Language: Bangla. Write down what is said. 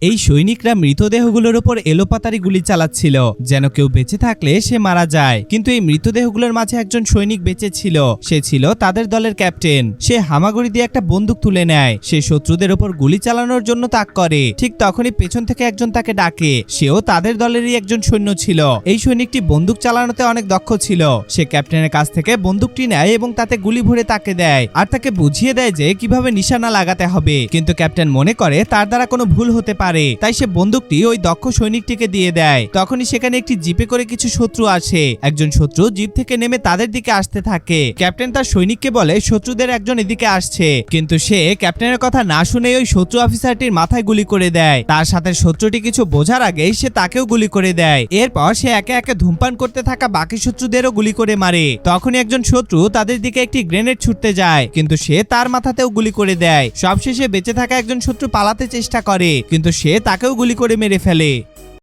এই সৈনিকরা মৃতদেহগুলোর উপর এলোপাতাড়ি গুলি চালাচ্ছিল যেন কেউ বেঁচে থাকলে সে মারা যায়। কিন্তু এই মৃতদেহগুলোর মাঝে একজন সৈনিক বেঁচে ছিল। সে ছিল তাদের দলের ক্যাপ্টেন। সে হামাগুড়ি দিয়ে একটা বন্দুক তুলে নেয়। সে শত্রুদের উপর গুলি চালানোর জন্য তাক করে। ঠিক তখনই পেছন থেকে একজন তাকে ডাকে। সেও তাদের দলেরই একজন সৈন্য ছিল। এই সৈনিকটি বন্দুক চালানোতে অনেক দক্ষ ছিল। সে ক্যাপ্টেনের কাছ থেকে বন্দুকটি নেয় এবং তাতে গুলি ভরে তাকে দেয় আর তাকে বুঝিয়ে দেয় যে কিভাবে নিশানা লাগাতে হবে। কিন্তু ক্যাপ্টেন মনে করে তার দ্বারা কোনো ভুল হতে পারে, তাই সে বন্দুকটি ওই দক্ষ সৈনিকটিকে দিয়ে দেয়। তখনই সেখানে একটি জিপে করে কিছু শত্রু আসে। একজন শত্রু জিপ থেকে নেমে তাদের দিকে আসতে থাকে। ক্যাপ্টেন তার সৈনিককে বলে শত্রুদের একজন এদিকে আসছে, কিন্তু সে ক্যাপ্টেনের কথা না শুনে ওই শত্রু অফিসারটির মাথায় গুলি করে দেয়। তার সাথে শত্রুটি কিছু বোঝার আগেই সে তাকেও গুলি করে দেয়। এরপর সে একে একে ধূমপান করতে থাকা বাকি শত্রুদেরও গুলি করে মারে। তখনই একজন শত্রু তাদের দিকে একটি গ্রেনেড ছুটতে যায়, কিন্তু সে তার মাথাতেও গুলি করে দেয়। সবশেষে বেঁচে থাকা একজন শত্রু পালাতে চেষ্টা করে, কিন্তু সে তাকেও গুলি করে মেরে ফেলে।